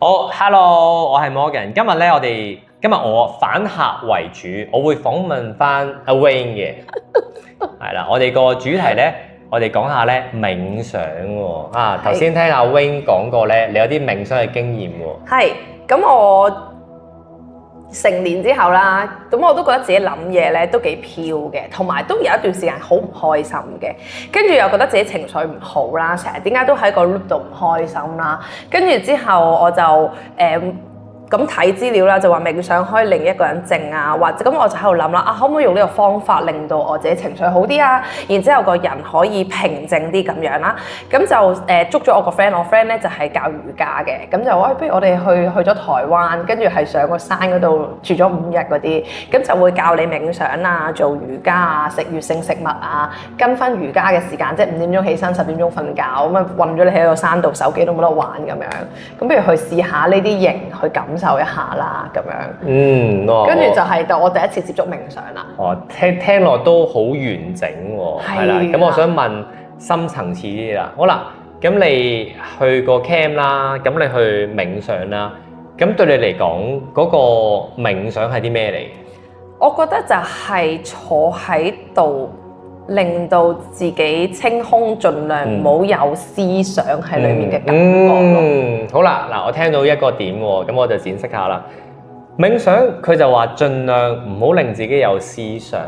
好，Hello，我係 Morgan。今日我反客為主，我會訪問翻阿 Wayne 嘅。係啦，我哋個主題咧，我哋講下咧冥想喎。啊，頭先聽阿 Wayne 講過咧，你有啲冥想嘅經驗喎。係，咁我成年之後啦，咁我都覺得自己諗嘢咧都幾飄嘅，同埋都有一段時間好唔開心嘅，跟住又覺得自己情緒唔好啦，成日點解都喺個 loop 度唔開心啦，跟住之後我就咁睇資料啦，就話冥想可以令一個人靜啊，或者咁我就喺度諗啦，可唔可以用呢個方法令到我自己情緒好啲啊？然之後個人可以平靜啲咁樣啦。咁就捉咗我個 friend，我 friend 咧就係教瑜伽嘅，咁就話不如我哋去咗台灣，跟住係上個山嗰度住咗5日嗰啲，咁就會教你冥想啊、做瑜伽啊、食乙性食物啊，跟翻瑜伽嘅時間，即係5點鐘起身，10點鐘瞓覺，咁啊韞咗你喺個山度，手機都冇得玩咁樣。咁不如去試下呢啲型去感受一下啦，咁樣。跟住就係我第一次接觸冥想啦。聽落都好完整喎，係啦。咁我想問深層次啲啦。好啦，咁你去個 camp 啦，咁你去冥想啦，咁對你嚟講嗰個冥想係啲咩嚟嘅？我覺得就係坐喺度，令到自己清空，盡量唔好有思想喺裡面嘅感覺。好啦，嗱，我聽到一個點喎，咁我就展示下啦。冥想佢就話盡量唔好令自己有思想。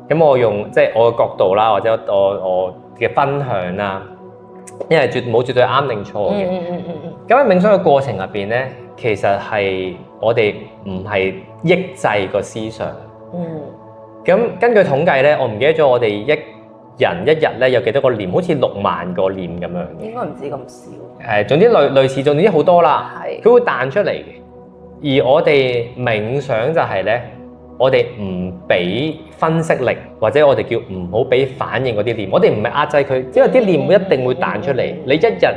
咁我用即係我嘅角度啦，或者我嘅分享啦，因為冇絕對啱定錯嘅。咁喺冥想嘅過程入邊咧，其實係我哋唔係抑制個思想。咁根據統計咧，我唔記得咗我哋一人一日咧有幾多個念，好似6萬個念咁樣嘅。應該唔止咁少。總之類似，總之好多啦。係。佢會彈出嚟嘅。而我哋冥想就係咧，我哋唔俾分析力，或者我哋叫唔好俾反應嗰啲念。我哋唔係壓制佢，因為啲念一定會彈出嚟。你一日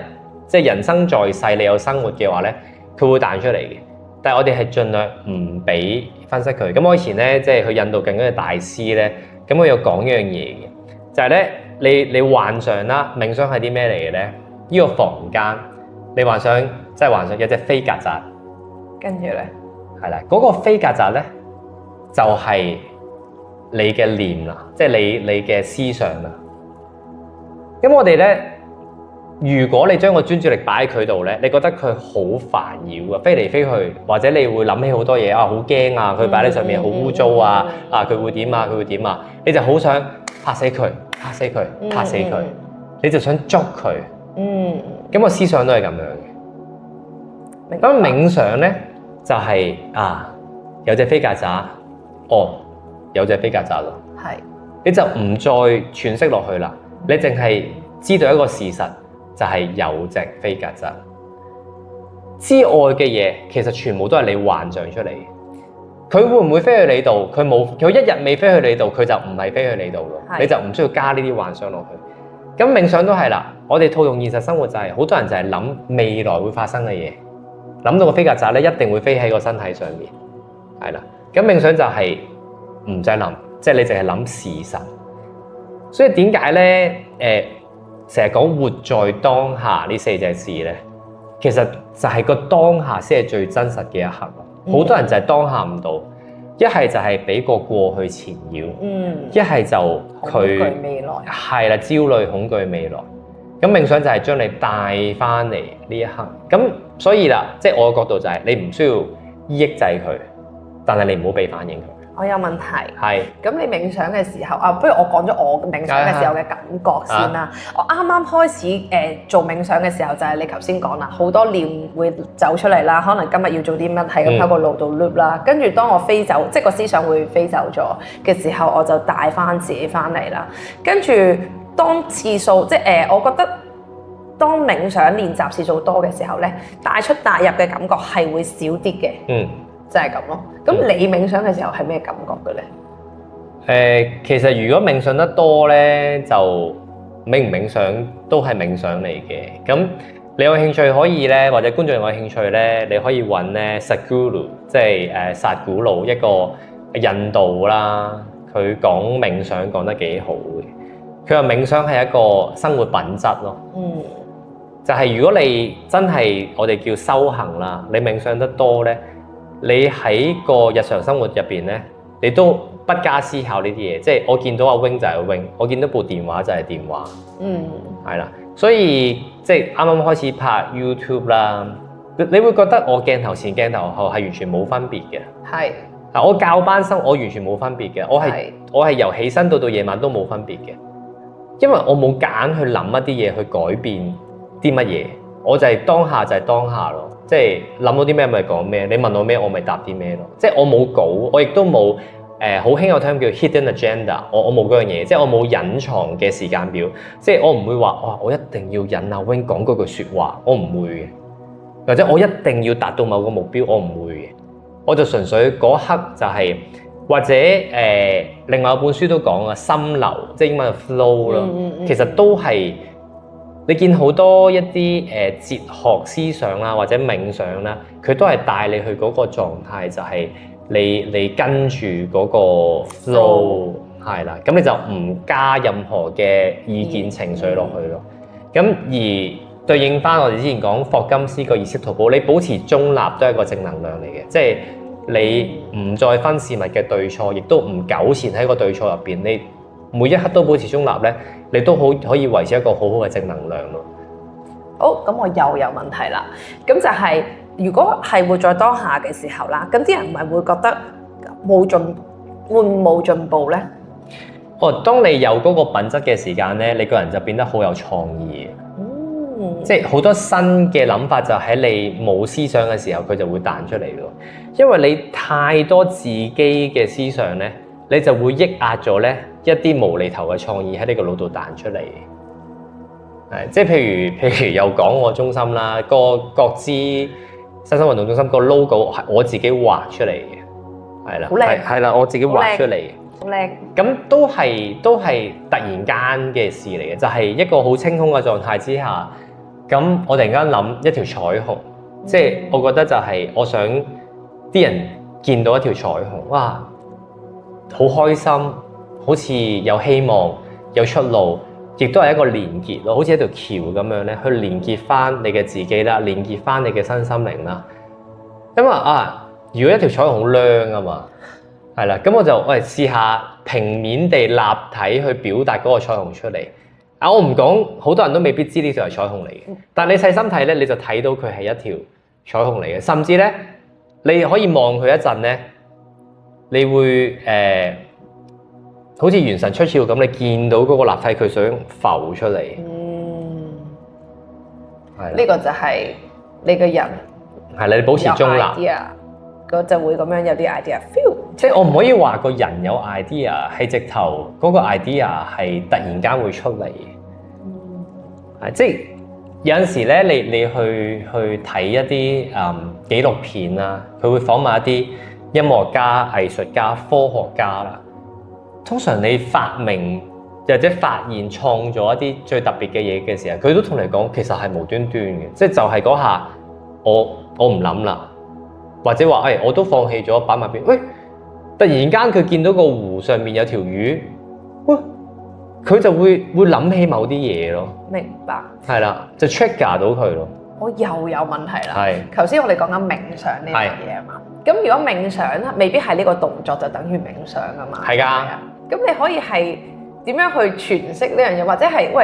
即係人生在世，你有生活嘅話咧，佢會彈出嚟嘅。但係我哋係盡量唔俾分析佢。咁我以前咧，即係去印度境嗰個大師咧，咁我有講一樣嘢嘅，就係咧，你幻想啦，冥想係啲咩嚟嘅咧？呢個房間，你幻想即係幻想有隻飛曱甴，跟住咧，係啦，嗰個飛曱甴咧就係你嘅念啦，即係你嘅思想啦。咁我哋咧，如果你將個專注力擺喺佢度咧，你覺得佢好煩擾啊，飛嚟飛去，或者你會諗起好多嘢啊，好驚啊，佢擺喺上面好污糟啊，佢會點啊，佢會點啊，你就好想拍死佢，拍死佢，拍死佢，你就想捉佢。咁個思想都係咁樣嘅。咁冥想咧就係有隻飛曱甴，有隻飛曱甴咯。係，你就唔再詮釋落去啦，你淨係知道一個事實。就係有隻飛曱甴之外嘅嘢，其實全部都係你幻象出嚟嘅。佢會唔會飛去你度？佢一日未飛去你度，佢就唔係飛去你度咯。你就唔需要加呢啲幻想落去。咁冥想都係啦，我哋套用現實生活就係好多人就係諗未來會發生嘅嘢，諗到個飛曱甴咧一定會飛喺個身體上面，係啦。咁冥想就係唔使諗，即係你淨係諗事實。所以點解咧？成日講活在當下呢4隻字咧，其實就係個當下先係最真實嘅一刻。好多人就係當下唔到，一係就係俾個過去纏繞，一係就佢恐懼未來，係啦，焦慮恐懼未來。咁冥想就係將你帶翻嚟呢一刻。咁所以啦，即係我嘅角度就係你唔需要抑制佢，但係你唔好俾反應佢。我有問題。係。咁你冥想嘅時候不如我講咗我冥想嘅時候嘅感覺先啦。我啱啱開始做冥想嘅時候，就係你頭先講啦，好多念會走出嚟啦，可能今日要做啲乜，係咁喺個腦度 loop 啦。跟住當我飛走，即係個思想會飛走咗嘅時候，我就帶翻自己翻嚟啦。跟住當次數，即係我覺得當冥想練習次數多嘅時候咧，帶出帶入嘅感覺係會少啲嘅。就係咁咯。咁你冥想嘅時候係咩感覺嘅咧？其實如果冥想得多咧，就冥唔冥想都係冥想嚟嘅。咁你有興趣可以咧，或者觀眾有興趣咧，你可以揾咧 Sadhguru， 即係薩古魯，一個印度啦，佢講冥想講得幾好嘅。佢話冥想係一個生活品質咯。就係如果你真係我哋叫修行啦，你冥想得多咧，你喺個日常生活入邊咧，你都不加思考呢啲嘢。即係我見到阿 Wing 就係 Wing，我見到部電話就係電話。係啦，所以即係啱啱開始拍 YouTube 啦，你會覺得我鏡頭前鏡頭後係完全冇分別嘅。係。嗱，我教班生我完全冇分別嘅，我係由起身到夜晚都冇分別嘅，因為我冇揀去諗一啲嘢去改變啲乜嘢，我就係當下就係當下咯，即係諗到啲咩咪講咩，你問我咩我咪答啲咩咯，即係我冇稿，我亦都冇好興有 term 叫 hidden agenda，我冇嗰樣嘢，即係我冇隱藏嘅時間表，即係我唔會話哇我一定要引阿 Wing 講嗰句説話，我唔會嘅，或者我一定要達到某個目標，我唔會嘅。我就純粹嗰刻就係、或者另外一本書都講啊，心流即係英文嘅 flow 咯，其實都係你見好多一啲哲學思想啦，或者冥想啦，佢都係帶你去嗰個狀態，就係、你跟住嗰個 flow 係啦，咁你就唔加任何嘅意見情緒落去咯。咁而對應翻我哋之前講霍金斯個意識圖譜，你保持中立都係一個正能量嚟嘅，即係你唔再分事物嘅對錯，亦都唔糾纏喺個對錯入邊，你每一刻都保持中立咧，你都可以維持一個好好嘅正能量咯。好，咁我又有問題啦。咁就係、如果係活在當下嘅時候啦，咁啲人咪會覺得冇進步咧？當你有嗰個品質嘅時間咧，你個人就變得好有創意。即係好多新嘅諗法就喺你冇思想嘅時候，佢就會彈出嚟咯。因為你太多自己嘅思想咧，你就會抑壓咗咧一啲無厘頭嘅創意喺你個腦度彈出嚟。係，即係譬如又講我中心啦，個國資身心運動中心個 logo 係我自己畫出嚟嘅，係啦，好靚，係啦，我自己畫出嚟嘅。好靚，咁都係突然間嘅事嚟嘅，就係一個好清空嘅狀態之下，咁我突然間諗一條彩虹，即係我覺得就係我想啲人見到一條彩虹，哇，好開心，好似有希望、有出路，亦都係一個連結咯，好似一條橋咁樣咧，去連結翻你嘅自己啦，連結翻你嘅身心靈啦。因為如果一條彩虹好靚啊嘛〜係啦，咁我就試下平面地立體去表達嗰個彩虹出嚟。我唔講，好多人都未必知呢條係彩虹嚟嘅。但係你細心睇咧，你就睇到佢係一條彩虹嚟嘅。甚至咧，你可以望佢一陣咧，你會好似元神出竅咁，你見到嗰個立體佢想浮出嚟。係。呢個就係你個人係啦，你保持中立。嗰就會咁樣有啲 idea feel，即係我唔可以話個人有 idea，係直頭嗰個 idea 係突然間會出嚟。即係有陣時咧，你去睇一啲紀錄片啦，佢會訪問一啲音樂家、藝術家、科學家啦。通常你發明或者發現創造一啲最特別嘅嘢嘅時候，佢都同你講其實係無端端嘅，即係就係嗰下我唔諗啦。或者話我都放棄咗擺埋邊，突然間佢見到個湖上面有條魚，佢就會諗起某啲嘢咯。明白。係啦，就 trigger 到佢咯。我又有問題啦。係。頭先我哋講緊冥想呢樣嘢啊嘛，咁如果冥想未必係呢個動作就等於冥想啊嘛。係㗎。咁你可以係點樣去詮釋呢樣嘢，或者係我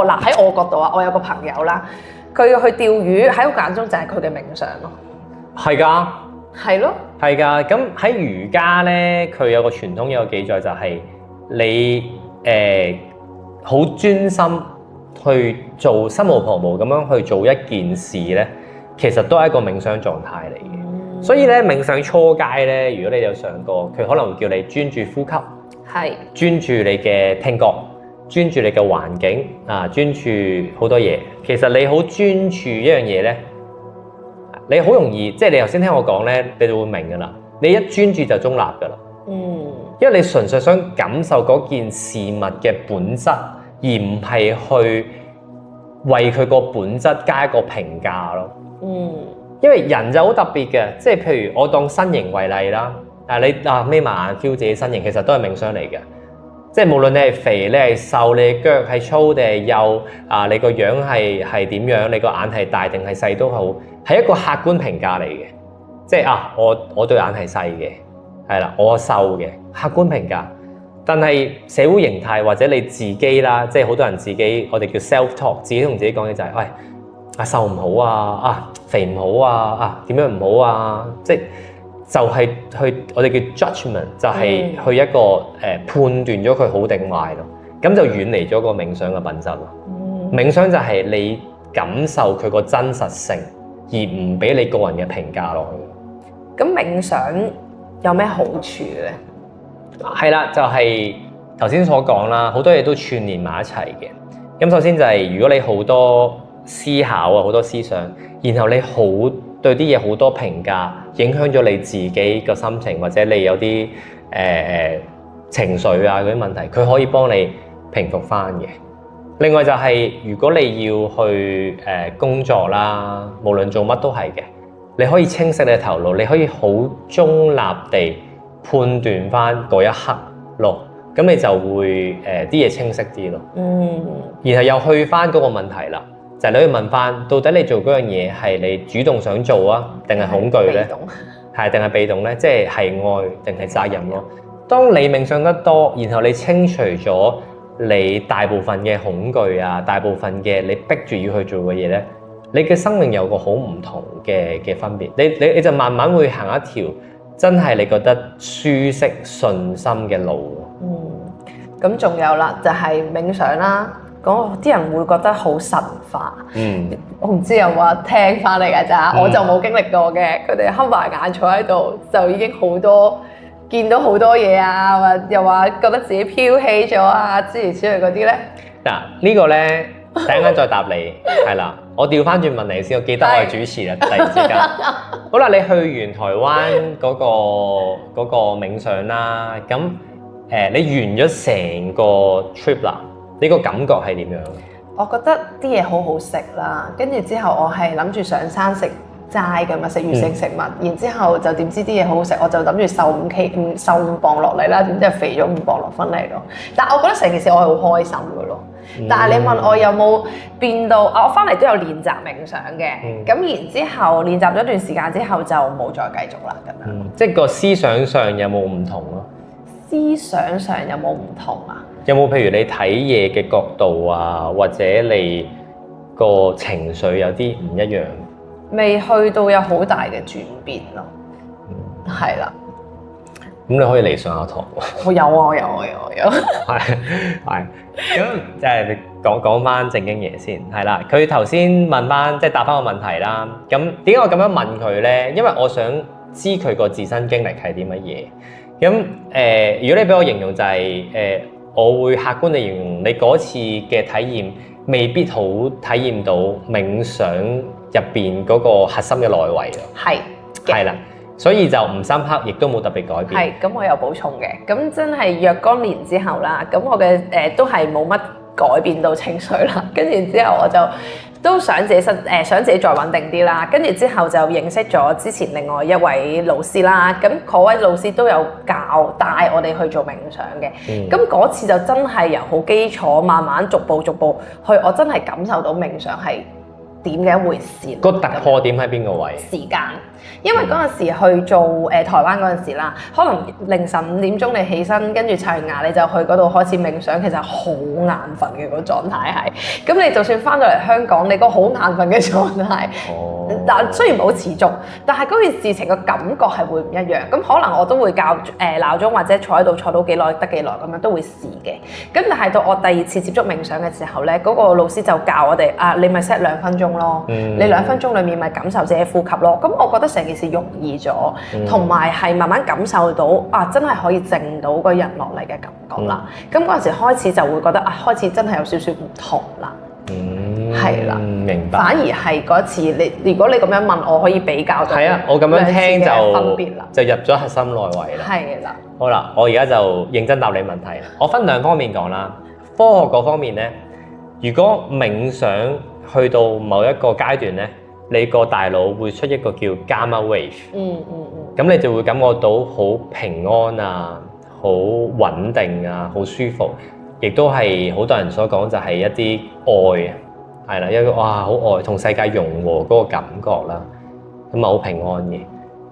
喺我角度啊，我有個朋友啦，佢去釣魚喺我眼中就係佢嘅冥想咯。係㗎，係咯，係㗎。咁喺瑜伽咧，佢有個傳統有個記載就係你好專心去做心無旁騖咁樣去做一件事咧，其實都係一個冥想狀態嚟嘅。所以咧，冥想初階咧，如果你有上過，佢可能會叫你專注呼吸，係專注你嘅聽覺，專注你嘅環境專注好多嘢。其實你好專注一樣嘢咧。你好容易，即係你頭先聽我講咧，你就會明㗎啦。你一專注就中立㗎啦。因為你純粹想感受嗰件事物嘅本質，而唔係去為佢個本質加一個評價咯。因為人就好特別嘅，即係譬如我當身形為例啦。你眯埋眼 feel 自己身形，其實都係冥想嚟嘅。即係無論你係肥、你係瘦、你嘅腳係粗定係幼啊，你個樣係點樣，你個眼係大定係細都好，係一個客觀評價嚟嘅。即係我對眼係細嘅，係啦，我瘦嘅，客觀評價。但係社會形態或者你自己啦，即係好多人自己，我哋叫 self talk， 自己同自己講嘅就係、喂，瘦唔好啊，肥唔好啊，點樣唔好啊，即係就係去我哋叫 judgment， 就係去一個判斷咗佢好定壞咯，咁就遠離咗個冥想嘅品質咯。冥想就係你感受佢個真實性，而唔俾你個人嘅評價落去。咁冥想有咩好處咧？係啦，就係頭先所講啦，好多嘢都串連埋一齊嘅。咁首先就係如果你好多思考啊，好多思想，然後你好對啲嘢好多評價，影響咗你自己個心情，或者你有啲情緒啊嗰啲問題，佢可以幫你平復翻嘅。另外就係如果你要去工作啦，無論做乜都係嘅，你可以清晰你嘅頭腦，你可以好中立地判斷翻嗰一刻咯，咁你就會啲嘢清晰啲咯。然後又去翻嗰個問題啦，就係你可以問翻，到底你做嗰樣嘢係你主動想做啊，定係恐懼咧？係定係被動咧？即係愛定係責任咯。當你冥想得多，然後你清除咗你大部分嘅恐懼啊，大部分嘅你逼住要去做嘅嘢咧，你嘅生命有個好唔同嘅分別。你就慢慢會行一條真係你覺得舒適順心嘅路。咁仲有啦，就係冥想啦。啲人會覺得好神化。我唔知有冇聽翻嚟㗎咋，我就冇經歷過嘅。佢哋黑埋眼坐喺度，就已經好多見到好多嘢啊，又話覺得自己飄起咗啊，諸如此類嗰啲咧。嗱，呢個咧，等陣再答你。係啦，我調翻轉問你先，我記得我係主持啦，突然之間。好啦，你去完台灣嗰個冥想啦，咁你完咗成個 trip 啦，你個感覺係點樣？我覺得啲嘢好好食啦，跟住之後我係諗住上山食齋㗎嘛，食魚性食物，然之後就點知啲嘢好好食，我就諗住瘦5磅落嚟啦，點知肥咗5磅落翻嚟咯。但係我覺得成件事我係好開心㗎咯。但係你問我有冇變到我翻嚟都有練習冥想嘅，咁然之後練習咗一段時間之後就冇再繼續啦咁樣。即係個思想上有冇唔同咯？思想上有冇唔同啊？有冇譬如你睇嘢嘅角度啊，或者你個情緒有啲唔一樣？未去到有好大嘅轉變咯，係啦。咁你可以嚟上下堂喎。我有。係。咁即係講翻正經嘢先，係啦。佢頭先問翻，即係答翻個問題啦。咁點解我咁樣問佢咧？因為我想知佢個自身經歷係啲乜嘢。咁如果你俾我形容就係我會客觀地形容你嗰次嘅體驗，未必好體驗到冥想入邊嗰個核心嘅內圍咯。係啦，所以就唔深刻，亦都冇特別改變。係，咁我有補充嘅。咁真係若干年之後啦，咁我嘅都係冇乜改變到情緒啦。跟住之後我就都想自己想自己再穩定啲啦。跟住之後就認識咗之前另外一位老師啦。咁嗰位老師都有帶我哋去做冥想嘅。咁嗰次就真係由好基礎，慢慢逐步去，我真係感受到冥想係點嘅一回事。個突破點喺邊個位？時間，因為嗰陣時去做台灣嗰陣時啦，可能凌晨5點鐘你起身，跟住刷完牙你就去嗰度開始冥想，其實好眼瞓嘅個狀態係。咁你就算翻到嚟香港，你個好眼瞓嘅狀態，但雖然冇持續，但係嗰件事情嘅感覺係會唔一樣。咁可能我都會校鬧鐘或者坐喺度坐到幾耐得幾耐咁樣都會試嘅。咁但係到我第二次接觸冥想嘅時候咧，嗰個老師就教我哋你咪 set 2分鐘咯，你2分鐘裡面咪感受自己呼吸咯。咁我覺得成件事容易咗，同埋係慢慢感受到真係可以靜到個人落嚟嘅感覺啦。咁嗰陣時開始就會覺得開始真係有少少唔同啦。係啦，明白。反而係嗰一次如果你咁樣問我，可以比較到。係啊，我咁樣聽就入咗核心內圍啦。係啦。好啦，我而家就認真答你問題。我分2方面講啦。科學嗰方面咧，如果冥想去到某一個階段咧，你個大腦會出一個叫 gamma wave。咁你就會感覺到好平安啊，好穩定啊，好舒服，亦都係好多人所講就係一啲愛，係啦，一個哇好愛同世界融和嗰個感覺啦，咁啊好平安嘅。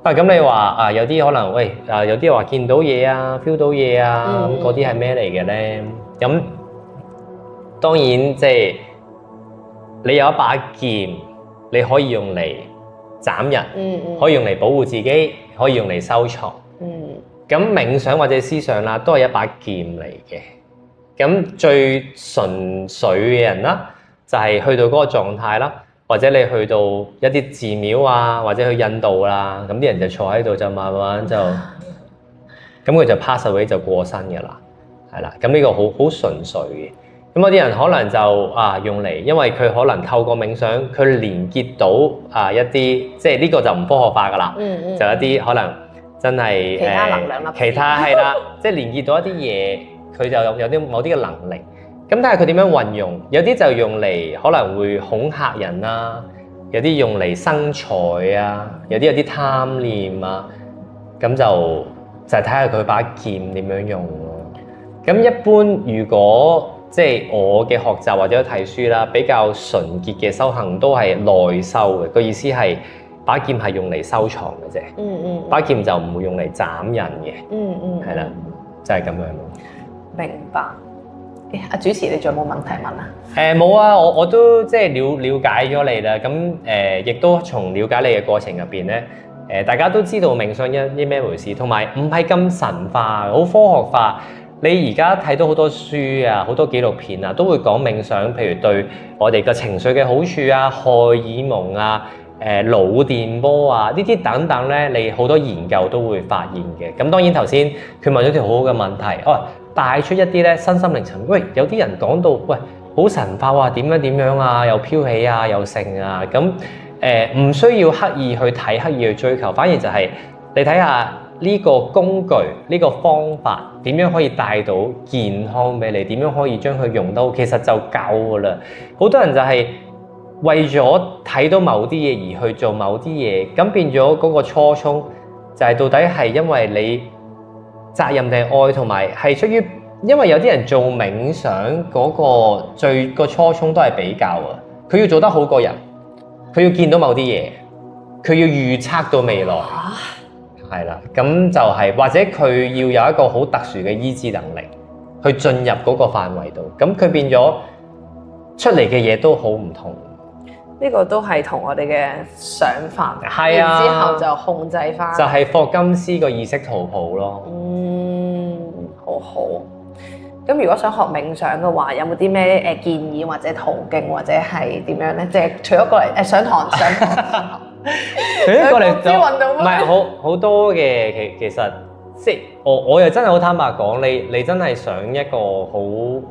咁你話啊有啲可能有啲話見到嘢啊 feel 到嘢啊，咁嗰啲係咩嚟嘅咧？咁當然即係你有一把劍，你可以用嚟斬人，可以用嚟保護自己，可以用嚟收藏。咁冥想或者思想啦，都係一把劍嚟嘅。咁最純粹嘅人啦，就係去到嗰個狀態啦，或者你去到一啲寺廟啊，或者去印度啦，咁啲人就坐喺度就慢慢就，咁佢就 pass away 就過身㗎啦，係啦。咁呢個好純粹嘅。咁有啲人可能就用嚟，因為佢可能透過冥想，佢連結到一啲，即係呢個就唔科學化㗎啦，就一啲可能真係其他能量粒子，其他係啦，即係連結到一啲嘢，佢就有啲某啲嘅能力。咁睇下佢點樣運用，有啲就用嚟可能會恐嚇人啦，有啲用嚟生財啊，有啲貪念啊，咁就睇下佢把劍點樣用咯。咁一般如果即係我嘅學習或者睇書啦，比較純潔嘅修行都係內修嘅，個意思係把劍係用嚟收藏嘅啫，把劍就唔會用嚟斬人嘅，係啦，就係咁樣咯。明白。阿主持，你仲有冇問題問啊？冇啊，我都即係了解咗你啦。咁亦都從了解你嘅過程入邊咧，大家都知道冥想一啲咩回事，同埋唔係咁神化，好科學化。你而家睇到好多書啊，好多紀錄片啊，都會講冥想，譬如對我哋嘅情緒嘅好處啊、荷爾蒙啊、腦電波啊呢啲等等咧，你好多研究都會發現嘅。咁當然頭先佢問咗條好好嘅問題，帶出一啲咧身心靈層面，有啲人講到好神化話點樣啊，又飄起啊，又盛啊，咁唔需要刻意去睇，刻意去追求，反而就係你睇下呢個工具，呢個方法點樣可以帶到健康俾你，點樣可以將佢用到，其實就夠噶啦。好多人就係為咗睇到某啲嘢而去做某啲嘢，咁變咗嗰個初衷就係到底係因為你責任定愛，同埋係出於，因為有啲人做冥想嗰個最個初衷都係比較啊，佢要做得好過人，佢要見到某啲嘢，佢要預測到未來，係啦，咁就係或者佢要有一個好特殊嘅醫治能力去進入嗰個範圍度，咁佢變咗出嚟嘅嘢都好唔同。呢個都係同我哋嘅想法，係啊，然之後就控制翻，就係霍金斯個意識圖譜咯。好好。咁如果想學冥想嘅話，有冇啲咩建議或者途徑或者係點樣咧？即係除咗過嚟上堂，除咗過嚟做運動，唔係好多嘅。其實即係我又真係好坦白講，你真係想一個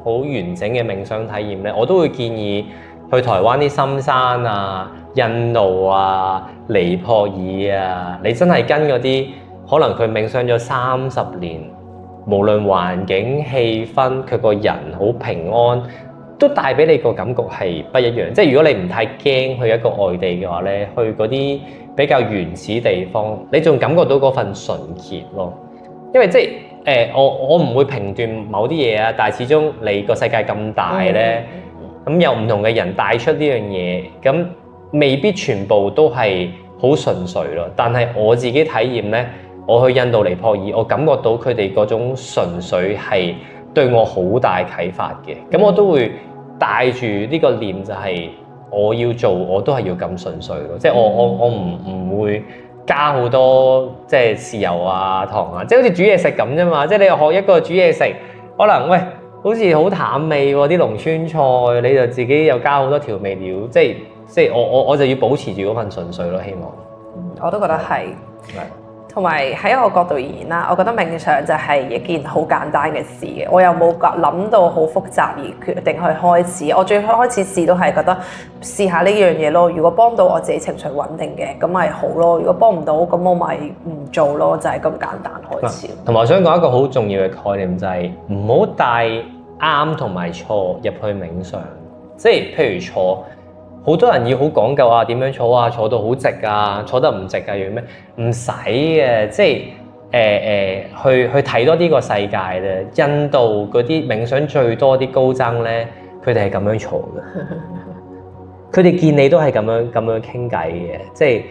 好完整嘅冥想體驗咧，我都會建議去台灣啲深山啊、印度啊、尼泊爾啊，你真係跟嗰啲可能佢冥想咗30年，無論環境氣氛，佢個人好平安，都帶俾你個感覺係不一樣。即係如果你唔太驚去一個外地嘅話咧，去嗰啲比較原始地方，你仲感覺到嗰份純潔咯。因為即係我唔會評斷某啲嘢啊，但係始終你個世界咁大咧。咁有唔同嘅人帶出呢樣嘢，咁未必全部都係好純粹咯。但係我自己體驗咧，我去印度尼泊爾，我感覺到佢哋嗰種純粹係對我好大啟發嘅。咁我都會帶住呢個念，就係我要做，我都係要咁純粹咯。即係我唔會加好多即係豉油啊、糖啊，即係好似煮嘢食咁啫嘛。即係你學一個煮嘢食，可能好似好淡味喎，啲農村菜你就自己又加好多調味料，即係我就要保持住嗰份純粹咯，希望。我都覺得係。同埋喺我角度而言啦，我覺得冥想就係一件好簡單嘅事嘅，我又冇諗到好複雜而決定去開始。我最開始試都係覺得試下呢樣嘢咯。如果幫到我自己情緒穩定嘅，咁咪好咯；如果幫唔到，咁我咪唔做咯，就係咁簡單開始。同埋我想講一個好重要嘅概念，就係唔好帶啱同埋錯入去冥想。即係譬如坐。好多人要好講究啊，點樣坐啊，坐到好直啊，坐得唔直啊，要咩？唔使嘅，即去睇多啲個世界咧。印度嗰啲冥想最多啲高僧咧，佢哋係咁樣坐嘅，佢哋見你都係咁樣傾偈嘅，即係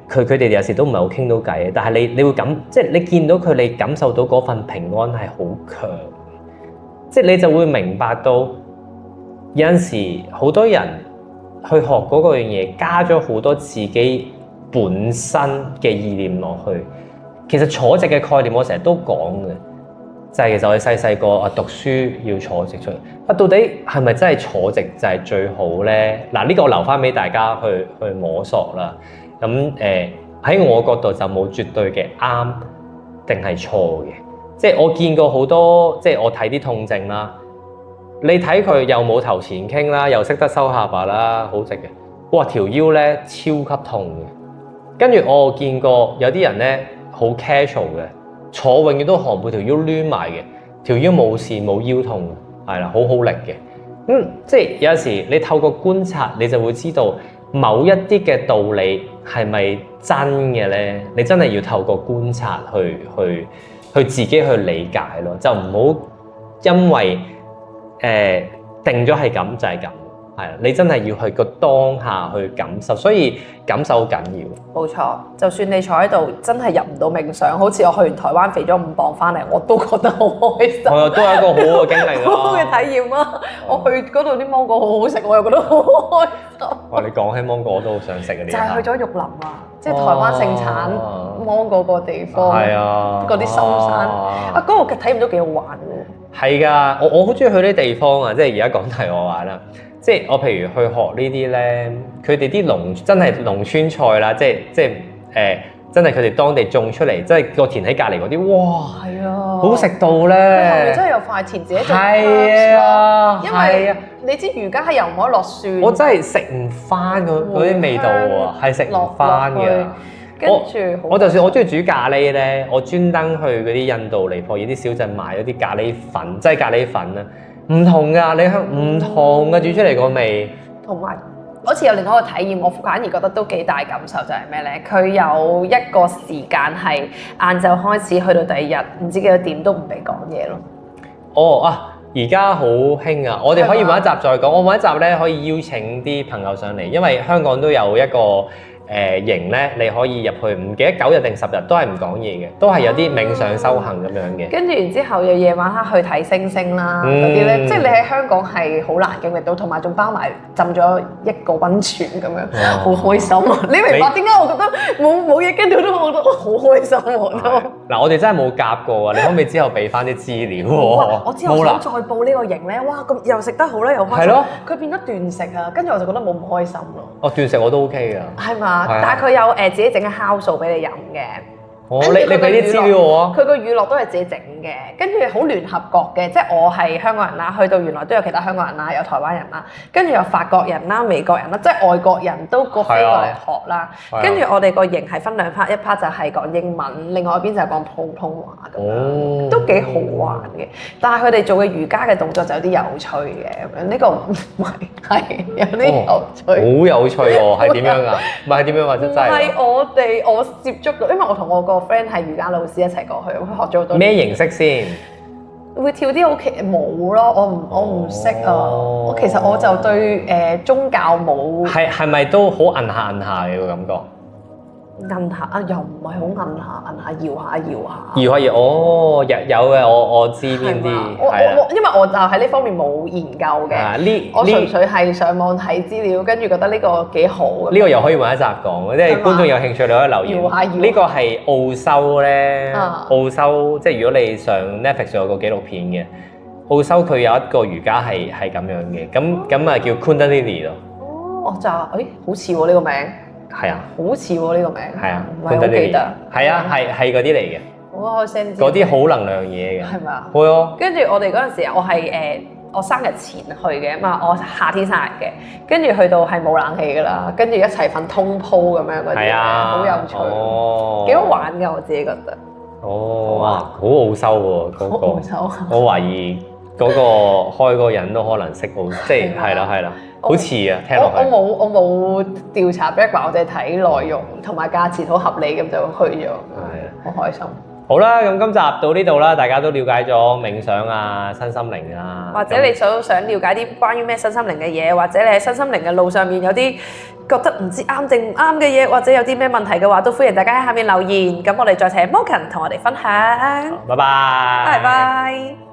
佢哋有時都唔係好傾到偈，但係你會即係你見到佢，你感受到嗰份平安係好強，即係你就會明白到有陣時好多人去學嗰個樣嘢，加咗好多自己本身嘅意念落去。其實坐直嘅概念我成日都講嘅，就係其實我哋細個讀書要坐直出嚟。到底係咪真係坐直就係最好咧？嗱，呢個我留翻俾大家去摸索啦。咁喺我角度就冇絕對嘅啱定係錯嘅。即係我見過好多，即係我睇啲痛症啦，你睇佢又冇頭前傾啦，又識得收下巴啦，好直嘅。哇，條腰咧超級痛嘅。跟住我見過有啲人咧，好 casual 嘅，坐永遠都寒背條腰攣埋嘅，條腰冇事冇腰痛，係啦，好力嘅。即係有時你透過觀察，你就會知道某一啲嘅道理係咪真嘅咧？你真係要透過觀察去自己去理解咯，就唔好因為定咗係咁就係咁。係啊，你真係要去個當下去感受，所以感受好緊要。冇錯，就算你坐喺度真係入唔到冥想，好似我去完台灣肥咗5磅翻嚟，我都覺得好開心。係啊，都係一個好好嘅經歷咯，好好嘅體驗啊！我去嗰度啲芒果好好食，我又覺得好開心。哇！你講起芒果我都好想食啊！就係去咗玉林啊，即係台灣盛產芒果個地方。係啊，嗰啲深山啊，嗰個體驗都幾好玩喎。係㗎，我好中意去呢啲地方啊！即係而家講題我話啦。即係我譬如去學呢啲咧，佢哋啲真係農村菜啦，即係真係佢哋當地種出嚟，即係個田喺隔離嗰啲，哇，係啊，好食到咧！佢後面真係有塊田自己種，係啊，因為你知瑜伽係又唔可以落蒜，我真係食唔翻嗰啲味道喎，係食唔翻嘅。跟住我就算我中意煮咖喱咧，我專登去嗰啲印度尼泊爾啲小鎮買咗啲咖喱粉，即係咖喱粉啊。唔同㗎，你香唔同㗎，煮出嚟個味。同埋好似有另外一個體驗，我反而覺得都幾大感受，就係咩咧？佢有一個時間係晏晝開始，去到第二日唔知幾多點都唔俾講嘢咯。哦啊！而家好興啊！我哋可以揾一集再講。我揾一集咧可以邀請啲朋友上嚟，因為香港都有一個營咧，你可以入去，唔記得9日定10日都係唔講嘢嘅，都係有啲冥想修行咁樣嘅。跟住然之後又夜晚黑去睇星星啦，嗰啲咧，即係你喺香港係好難經歷到，同埋仲包埋浸咗一個溫泉咁樣，好開心啊！你明白點解我覺得冇嘢跟到都我覺得好開心喎都。嗱，我哋真係冇夾過啊！你可唔可以之後俾翻啲資料喎？我之後想再報呢個營咧，哇！咁又食得好啦，又開心。係咯。佢變咗斷食啊，跟住我就覺得冇咁開心咯。哦，斷食我都 OK 㗎。係嘛？但係佢有自己整嘅酵素俾你飲嘅。哦，你俾啲資料我啊。佢個乳酪都係自己整嘅，跟住好聯合國嘅，即係我係香港人啦，去到原來都有其他香港人啦，有台灣人啦，跟住有法國人啦、美國人啦，即係外國人都飛過嚟學啦。跟住我哋個營係分2 part，一 part 就係講英文，另外一邊就係講普通話咁樣，都幾好玩嘅。但係佢哋做嘅瑜伽嘅動作就有啲有趣嘅咁樣，呢個唔係有啲有趣。好有趣喎，係點樣啊？唔係點樣或者真係？係我接觸到，因為我同我個 friend 係瑜伽老師一齊過去，咁學咗好多。咩形式先？會跳啲好奇舞咯，我唔識啊。我其實我就對宗教舞係咪都好摁下嘅個感覺？摁下啊，又唔係好摁下，搖下。哦，有嘅，我知邊啲。因為我就喺呢方面冇研究嘅。我純粹係上網睇資料，跟住覺得呢個幾好。呢個又可以揾一集講，即係觀眾有興趣你可以留言。搖下。呢個係澳洲咧，澳洲即係如果你上 Netflix 有個紀錄片嘅，澳洲佢有一個瑜伽係咁樣嘅，咁啊叫 Kundalini 咯。哦，就好似喎呢個名。係啊，好似喎呢個名，係啊，唔係好記得。係啊，係嗰啲嚟嘅。好開心。嗰啲好能量嘢嘅。係咪啊？會啊。跟住我哋嗰陣時，我係我生日前去嘅嘛，我夏天生日嘅，跟住去到係冇冷氣㗎啦，跟住一齊瞓通鋪咁樣嗰啲，好有趣，幾好玩㗎，我自己覺得。哦，哇，好澳洲喎嗰個。澳洲。我懷疑嗰個開嗰個人都可能識澳，即係係啦。好似啊，聽落去。我冇調查 background，我淨係睇內容同埋價錢好合理咁就去咗，係啊，好開心。好啦，咁今集到呢度啦，大家都了解咗冥想啊、身心靈啊，或者你想了解啲關於咩身心靈嘅嘢，或者你喺身心靈嘅路上面有啲覺得唔知啱定唔啱嘅嘢，或者有啲咩問題嘅話，都歡迎大家喺下面留言，咁我哋再請 Morgan 同我哋分享。拜拜。拜拜。